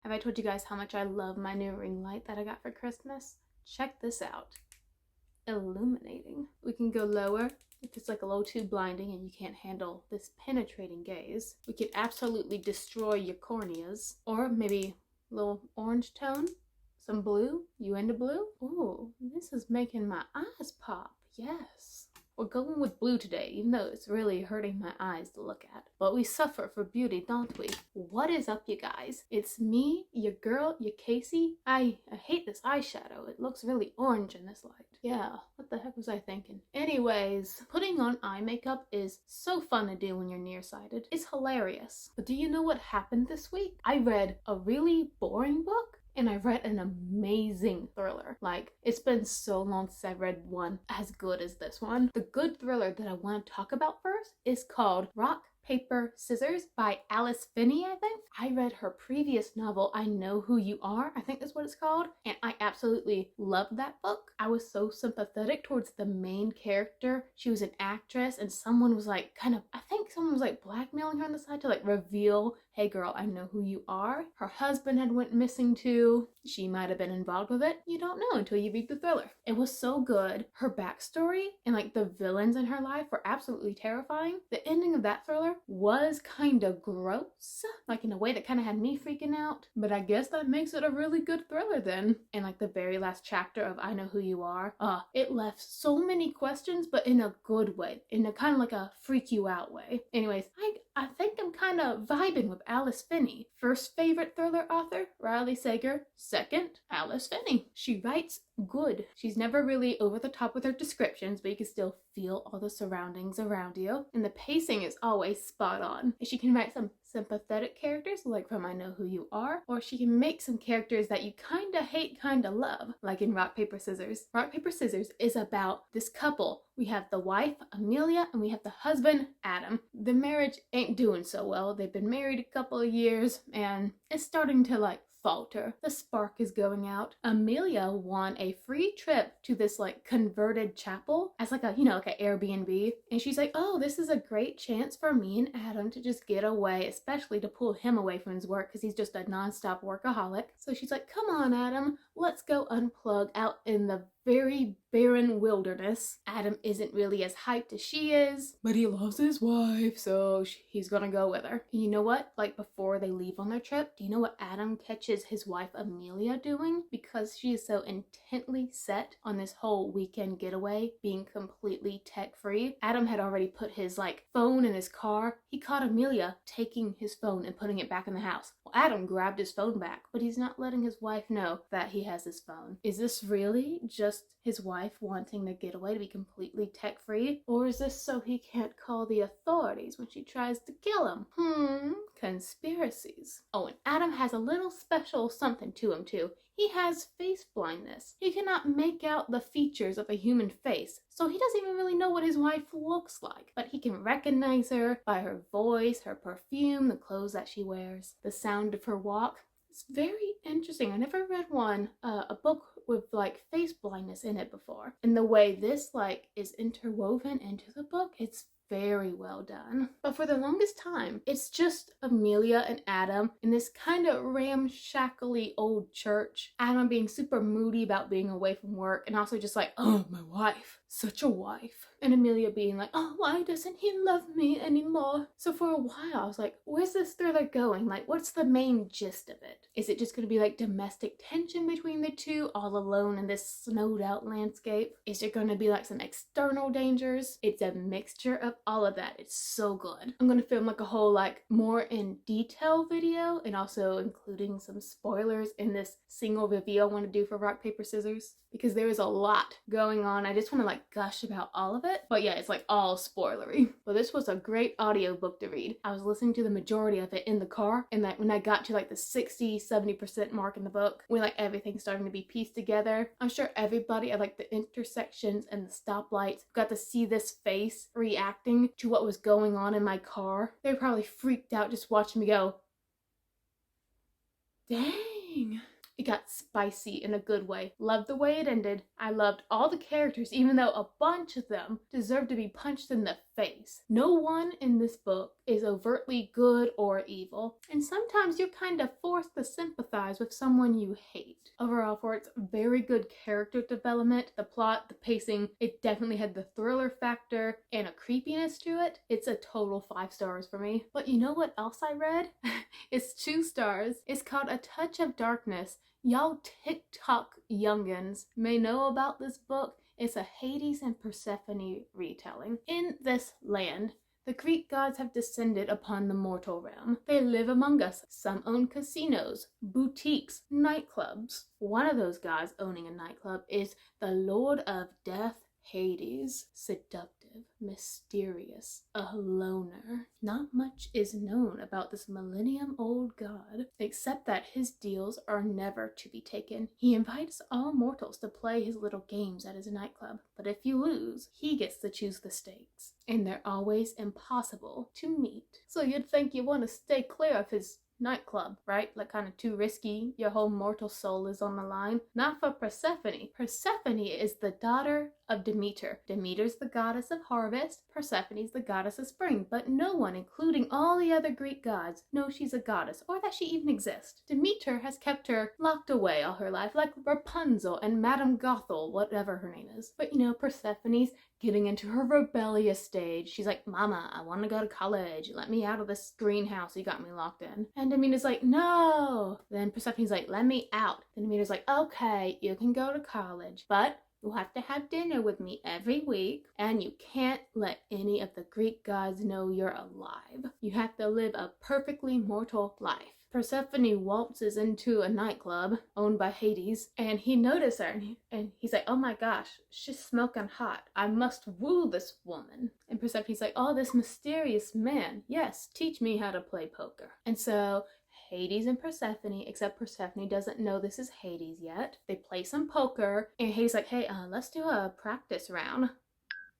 Have I told you guys how much I love my new ring light that I got for Christmas? Check this out. Illuminating. We can go lower if it's like a little too blinding and you can't handle this penetrating gaze. We could absolutely destroy your corneas. Or maybe a little orange tone, some blue. You into blue? Ooh, this is making my eyes pop. Yes. We're going with blue today, even though it's really hurting my eyes to look at. But we suffer for beauty, don't we? What is up, you guys? It's me, your girl, your Casey. I hate this eyeshadow. It looks really orange in this light. Yeah, what the heck was I thinking? Anyways, putting on eye makeup is so fun to do when you're nearsighted. It's hilarious. But do you know what happened this week? I read a really boring book. And I read an amazing thriller. Like, it's been so long since I read one as good as this one. The good thriller that I want to talk about first is called Rock, Paper, Scissors by Alice Feeney, I think. I read her previous novel, I Know Who You Are, I think that's what it's called, and I absolutely loved that book. I was so sympathetic towards the main character. She was an actress, and someone was like, I think someone was like blackmailing her on the side to like reveal, hey girl, I know who you are. Her husband had went missing too. She might have been involved with it. You don't know until you read the thriller. It was so good. Her backstory and like the villains in her life were absolutely terrifying. The ending of that thriller was kind of gross, like in a way that kind of had me freaking out, but I guess that makes it a really good thriller then. And like the very last chapter of I Know Who You Are, it left so many questions, but in a good way, in a kind of like a freak you out way. Anyways, I think I'm kind of vibing with Alice Feeney. First favorite thriller author, Riley Sager. Second, Alice Feeney. She writes good. She's never really over the top with her descriptions, but you can still feel all the surroundings around you. And the pacing is always spot on. And she can write some sympathetic characters, like from I Know Who You Are, or she can make some characters that you kinda hate, kinda love, like in Rock, Paper, Scissors. Rock, Paper, Scissors is about this couple. We have the wife, Amelia, and we have the husband, Adam. The marriage ain't doing so well. They've been married a couple of years, and it's starting to like falter. The spark is going out. Amelia won a free trip to this like converted chapel as like a, like an Airbnb. And she's like, oh, this is a great chance for me and Adam to just get away, especially to pull him away from his work because he's just a nonstop workaholic. So she's like, come on, Adam, let's go unplug out in the very barren wilderness. Adam isn't really as hyped as she is, but he loves his wife, so he's gonna go with her. And you know what? Like before they leave on their trip, do you know what Adam catches his wife Amelia doing? Because she is so intently set on this whole weekend getaway being completely tech-free. Adam had already put his like phone in his car. He caught Amelia taking his phone and putting it back in the house. Well, Adam grabbed his phone back, but he's not letting his wife know that he has his phone. Is this really just his wife wanting the getaway to be completely tech-free? Or is this so he can't call the authorities when she tries to kill him? Conspiracies. Oh, and Adam has a little special something to him too. He has face blindness. He cannot make out the features of a human face, so he doesn't even really know what his wife looks like. But he can recognize her by her voice, her perfume, the clothes that she wears, the sound of her walk. It's very interesting. I never read a book with like face blindness in it before. And the way this like is interwoven into the book, it's very well done. But for the longest time, it's just Amelia and Adam in this kind of ramshackly old church. Adam being super moody about being away from work and also just like, oh, my wife, such a wife. And Amelia being like, oh, why doesn't he love me anymore? So for a while, I was like, where's this thriller going? Like, what's the main gist of it? Is it just going to be like domestic tension between the two, all alone in this snowed out landscape? Is there going to be like some external dangers? It's a mixture of all of that. It's so good. I'm going to film like a whole like more in detail video and also including some spoilers in this single review I want to do for Rock, Paper, Scissors because there is a lot going on. I just want to like gush about all of it. But yeah, it's like all spoilery. But this was a great audiobook to read. I was listening to the majority of it in the car, and that when I got to like the 60-70% mark in the book, when like everything's starting to be pieced together, I'm sure everybody at like the intersections and the stoplights got to see this face reacting to what was going on in my car. They were probably freaked out just watching me go, dang. It got spicy in a good way. Loved the way it ended. I loved all the characters, even though a bunch of them deserved to be punched in the face. No one in this book is overtly good or evil, and sometimes you're kind of forced to sympathize with someone you hate. Overall, for its very good character development, the plot, the pacing, it definitely had the thriller factor and a creepiness to it. It's a total 5 stars for me. But you know what else I read? It's 2 stars. It's called A Touch of Darkness. Y'all TikTok youngins may know about this book. It's a Hades and Persephone retelling. In this land, the Greek gods have descended upon the mortal realm. They live among us. Some own casinos, boutiques, nightclubs. One of those gods owning a nightclub is the Lord of Death, Hades. Seductive, mysterious, a loner. Not much is known about this millennium-old god, except that his deals are never to be taken. He invites all mortals to play his little games at his nightclub, but if you lose, he gets to choose the stakes, and they're always impossible to meet. So you'd think you want to stay clear of his nightclub, right? Like kind of too risky. Your whole mortal soul is on the line. Not for Persephone. Persephone is the daughter of Demeter. Demeter's the goddess of harvest. Persephone's the goddess of spring. But no one, including all the other Greek gods, knows she's a goddess or that she even exists. Demeter has kept her locked away all her life, like Rapunzel and Madame Gothel, whatever her name is. But you know, Persephone's getting into her rebellious stage. She's like, Mama, I want to go to college. Let me out of this greenhouse you got me locked in. And Demeter's like, no. Then Persephone's like, let me out. Then Demeter's like, okay, you can go to college, but you'll have to have dinner with me every week, and you can't let any of the Greek gods know you're alive. You have to live a perfectly mortal life. Persephone waltzes into a nightclub owned by Hades, and he notices her, and he's like, oh my gosh, she's smoking hot. I must woo this woman. And Persephone's like, oh, this mysterious man. Yes, teach me how to play poker. And so Hades and Persephone, except Persephone doesn't know this is Hades yet. They play some poker, and Hades like, hey, let's do a practice round.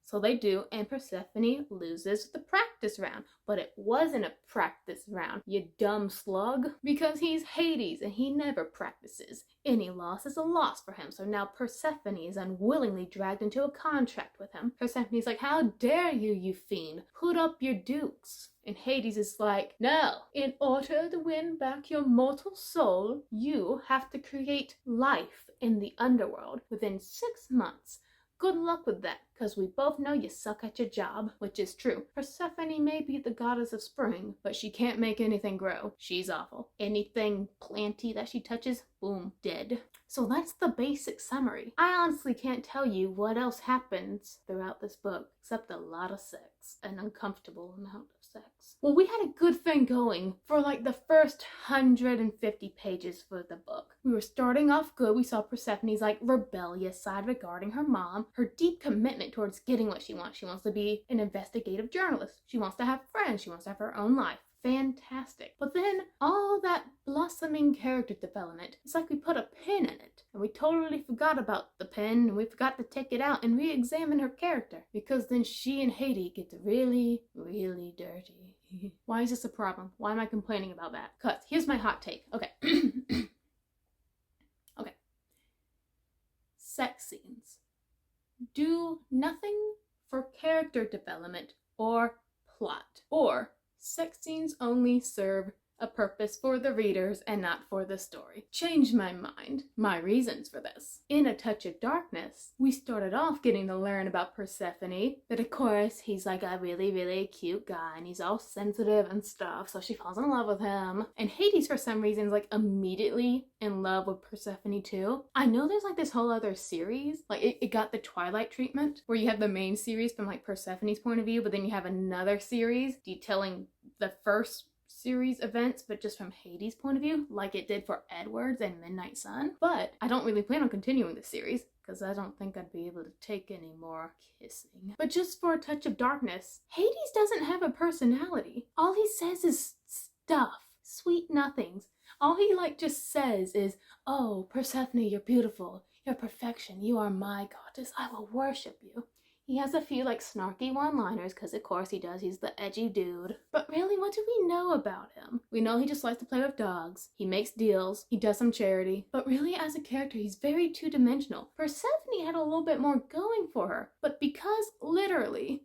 So they do, and Persephone loses the practice round. But it wasn't a practice round, you dumb slug. Because he's Hades, and he never practices. Any loss is a loss for him, so now Persephone is unwillingly dragged into a contract with him. Persephone's like, how dare you, you fiend? Put up your dukes. And Hades is like, no, in order to win back your mortal soul, you have to create life in the underworld within 6 months. Good luck with that, because we both know you suck at your job, which is true. Persephone may be the goddess of spring, but she can't make anything grow. She's awful. Anything planty that she touches, boom, dead. So that's the basic summary. I honestly can't tell you what else happens throughout this book, except a lot of sex, an uncomfortable amount of sex. Well, we had a good thing going for like the first 150 pages for the book. We were starting off good. We saw Persephone's like rebellious side regarding her mom, her deep commitment towards getting what she wants. She wants to be an investigative journalist. She wants to have friends. She wants to have her own life. Fantastic. But then all that blossoming character development, it's like we put a pin in it, and we totally forgot about the pin, and we forgot to take it out and re-examine her character, because then she and Hades get really, really dirty. Why is this a problem? Why am I complaining about that? Because here's my hot take. Okay. Okay. Sex scenes do nothing for character development or plot, or sex scenes only serve a purpose for the readers and not for the story. Change my mind. My reasons for this. In A Touch of Darkness, we started off getting to learn about Persephone, but of course he's like a really, really cute guy and he's all sensitive and stuff, so she falls in love with him. And Hades, for some reason, is like immediately in love with Persephone too. I know there's like this whole other series, like it got the Twilight treatment, where you have the main series from like Persephone's point of view, but then you have another series detailing the first series events, but just from Hades' point of view, like it did for Edwards and Midnight Sun. But I don't really plan on continuing the series, because I don't think I'd be able to take any more kissing. But just for A Touch of Darkness, Hades doesn't have a personality. All he says is stuff. Sweet nothings. All he just says is, oh, Persephone, you're beautiful. You're perfection. You are my goddess. I will worship you. He has a few snarky one-liners, because of course he does, he's the edgy dude. But really, what do we know about him? We know he just likes to play with dogs, he makes deals, he does some charity. But really, as a character, he's very two-dimensional. Persephone had a little bit more going for her, but because literally,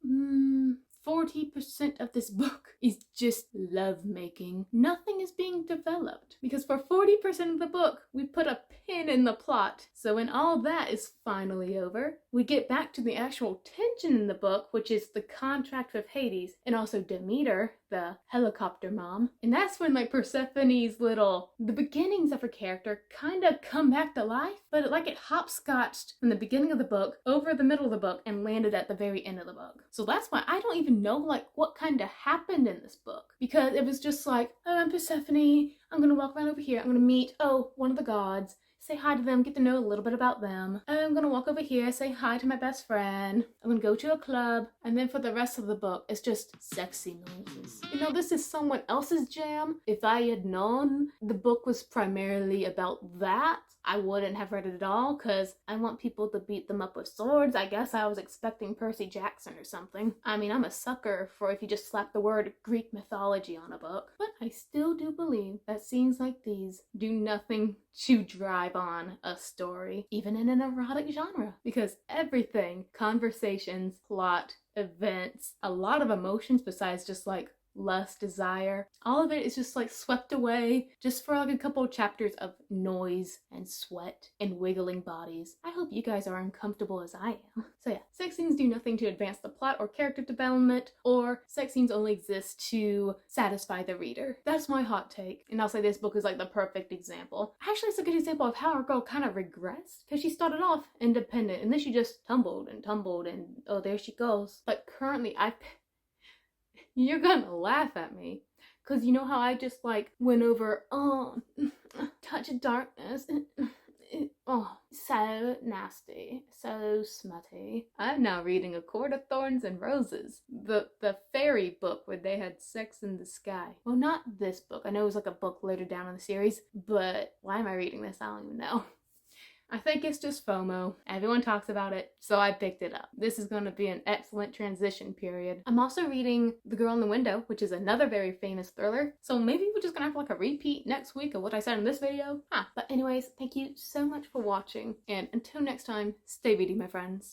40% of this book is just lovemaking. Nothing is being developed because for 40% of the book, we put a pin in the plot. So when all that is finally over, we get back to the actual tension in the book, which is the contract with Hades and also Demeter, the helicopter mom. And that's when like Persephone's the beginnings of her character kind of come back to life, but like it hopscotched from the beginning of the book over the middle of the book and landed at the very end of the book. So that's why I don't even know like what kind of happened in this book, because it was just like, oh, I'm Persephone, I'm gonna walk around over here, I'm gonna meet, oh, one of the gods, say hi to them, get to know a little bit about them. I'm gonna walk over here, say hi to my best friend. I'm gonna go to a club. And then for the rest of the book, it's just sexy noises. You know, this is someone else's jam. If I had known the book was primarily about that, I wouldn't have read it at all, because I want people to beat them up with swords. I guess I was expecting Percy Jackson or something. I mean, I'm a sucker for if you just slap the word Greek mythology on a book. But I still do believe that scenes like these do nothing to drive on a story, even in an erotic genre, because everything, conversations, plot, events, a lot of emotions besides just like lust, desire, all of it is just like swept away just for like a couple of chapters of noise and sweat and wiggling bodies. I hope you guys are uncomfortable as I am. So yeah, sex scenes do nothing to advance the plot or character development, or sex scenes only exist to satisfy the reader. That's my hot take, and I'll say this book is like the perfect example. Actually, it's a good example of how our girl kind of regressed, because she started off independent and then she just tumbled and oh, there she goes. But currently you're gonna laugh at me, because you know how I just like went over, oh, Touch of Darkness, oh, so nasty, so smutty. I'm now reading A Court of Thorns and Roses, the fairy book where they had sex in the sky. Well, not this book. I know it was like a book later down in the series, but why am I reading this? I don't even know. I think it's just FOMO. Everyone talks about it, so I picked it up. This is going to be an excellent transition period. I'm also reading The Girl in the Window, which is another very famous thriller, so maybe we're just gonna have like a repeat next week of what I said in this video. But anyways, thank you so much for watching, and until next time, stay beady, my friends.